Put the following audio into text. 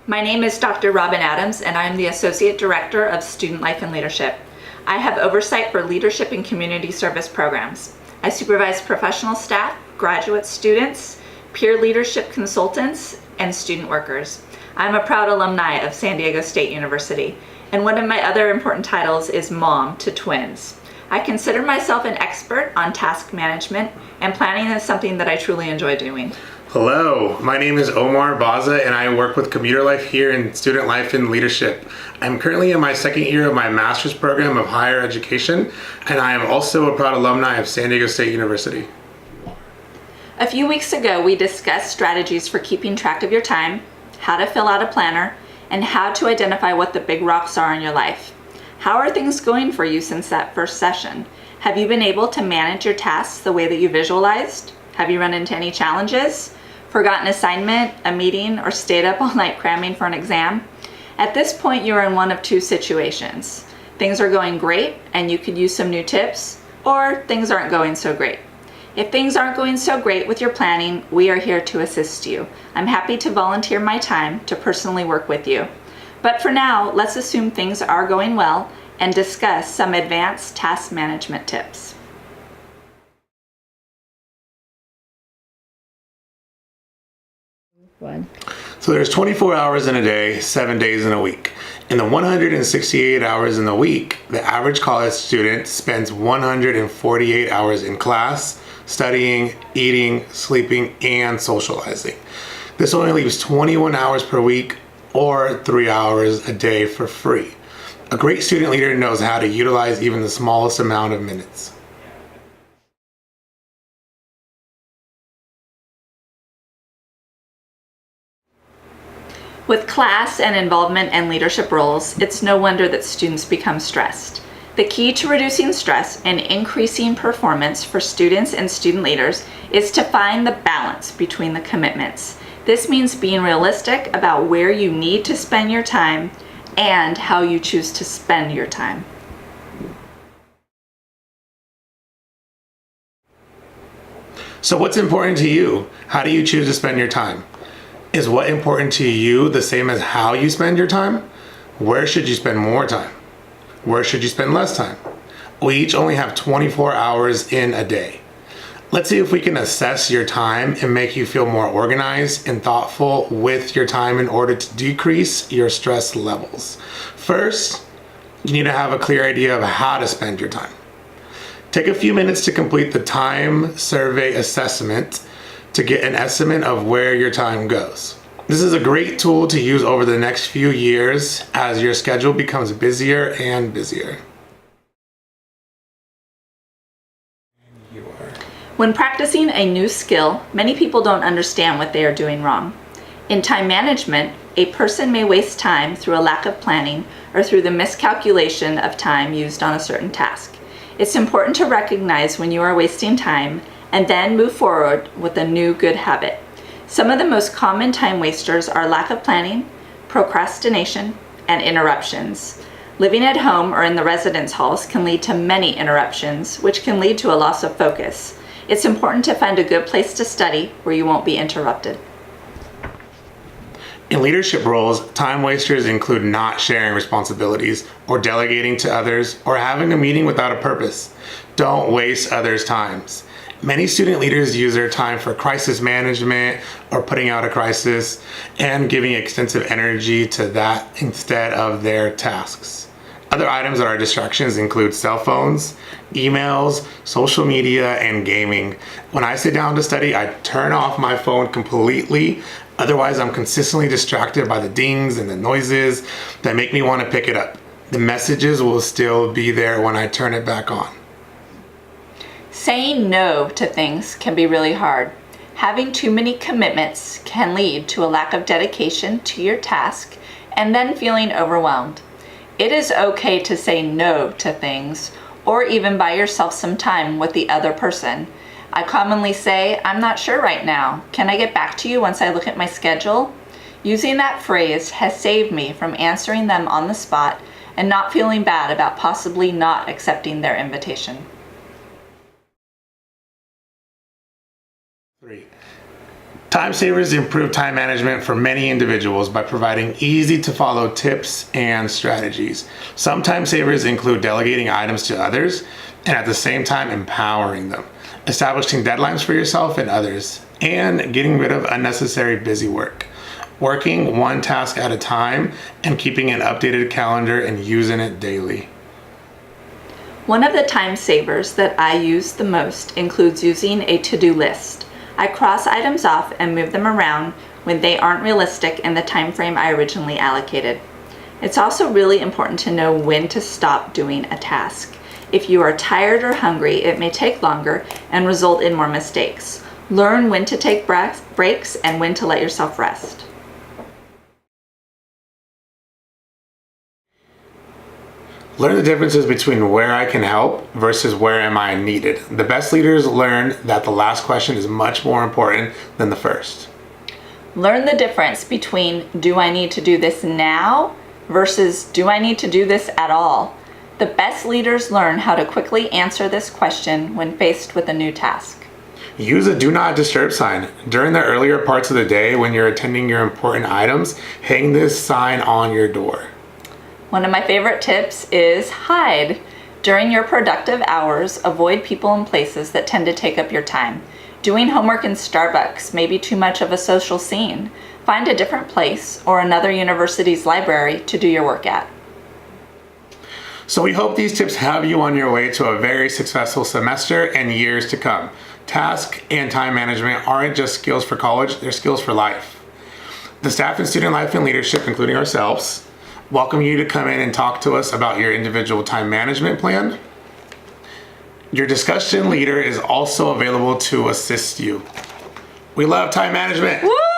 My name is Dr. Robin Adams, and I am the Associate Director of Student Life and Leadership. I have oversight for leadership and community service programs. I supervise professional staff, graduate students, peer leadership consultants, and student workers. I'm a proud alumni of San Diego State University, and one of my other important titles is mom to twins. I consider myself an expert on task management, and planning is something that I truly enjoy doing. Hello, my name is Omar Baza and I work with Commuter Life here in Student Life and Leadership. I'm currently in my second year of my master's program of higher education, and I am also a proud alumni of San Diego State University. A few weeks ago, we discussed strategies for keeping track of your time, how to fill out a planner, and how to identify what the big rocks are in your life. How are things going for you since that first session? Have you been able to manage your tasks the way that you visualized? Have you run into any challenges? Forgotten assignment, a meeting, or stayed up all night cramming for an exam? At this point, you are in one of two situations. Things are going great and you could use some new tips, or things aren't going so great. If things aren't going so great with your planning, we are here to assist you. I'm happy to volunteer my time to personally work with you. But for now, let's assume things are going well and discuss some advanced task management tips. So there's 24 hours in a day, 7 days in a week. In the 168 hours in the week, the average college student spends 148 hours in class, studying, eating, sleeping, and socializing. This only leaves 21 hours per week or 3 hours a day for free. A great student leader knows how to utilize even the smallest amount of minutes. With class and involvement and leadership roles, it's no wonder that students become stressed. The key to reducing stress and increasing performance for students and student leaders is to find the balance between the commitments. This means being realistic about where you need to spend your time and how you choose to spend your time. So what's important to you? How do you choose to spend your time? Is what important to you the same as how you spend your time? Where should you spend more time? Where should you spend less time? We each only have 24 hours in a day. Let's see if we can assess your time and make you feel more organized and thoughtful with your time in order to decrease your stress levels. First, you need to have a clear idea of how to spend your time. Take a few minutes to complete the time survey assessment to get an estimate of where your time goes. This is a great tool to use over the next few years as your schedule becomes busier and busier. When practicing a new skill, many people don't understand what they are doing wrong. In time management, a person may waste time through a lack of planning or through the miscalculation of time used on a certain task. It's important to recognize when you are wasting time and then move forward with a new good habit. Some of the most common time wasters are lack of planning, procrastination, and interruptions. Living at home or in the residence halls can lead to many interruptions, which can lead to a loss of focus. It's important to find a good place to study where you won't be interrupted. In leadership roles, time wasters include not sharing responsibilities or delegating to others or having a meeting without a purpose. Don't waste others' times. Many student leaders use their time for crisis management or putting out a crisis and giving extensive energy to that instead of their tasks. Other items that are distractions include cell phones, emails, social media, and gaming. When I sit down to study, I turn off my phone completely. Otherwise, I'm consistently distracted by the dings and the noises that make me want to pick it up. The messages will still be there when I turn it back on. Saying no to things can be really hard. Having too many commitments can lead to a lack of dedication to your task and then feeling overwhelmed. It is okay to say no to things or even buy yourself some time with the other person. I commonly say, "I'm not sure right now. Can I get back to you once I look at my schedule?" Using that phrase has saved me from answering them on the spot and not feeling bad about possibly not accepting their invitation. 3. Time savers improve time management for many individuals by providing easy to follow tips and strategies. Some time savers include delegating items to others and at the same time empowering them, establishing deadlines for yourself and others, and getting rid of unnecessary busy work. Working one task at a time and keeping an updated calendar and using it daily. One of the time savers that I use the most includes using a to-do list. I cross items off and move them around when they aren't realistic in the time frame I originally allocated. It's also really important to know when to stop doing a task. If you are tired or hungry, it may take longer and result in more mistakes. Learn when to take breaks and when to let yourself rest. Learn the differences between where I can help versus where am I needed. The best leaders learn that the last question is much more important than the first. Learn the difference between do I need to do this now versus do I need to do this at all. The best leaders learn how to quickly answer this question when faced with a new task. Use a do not disturb sign. During the earlier parts of the day when you're attending your important items, hang this sign on your door. One of my favorite tips is hide. During your productive hours, avoid people and places that tend to take up your time. Doing homework in Starbucks may be too much of a social scene. Find a different place or another university's library to do your work at. So we hope these tips have you on your way to a very successful semester and years to come. Task and time management aren't just skills for college, they're skills for life. The staff and student life and leadership, including ourselves, welcome you to come in and talk to us about your individual time management plan. Your discussion leader is also available to assist you. We love time management. Woo!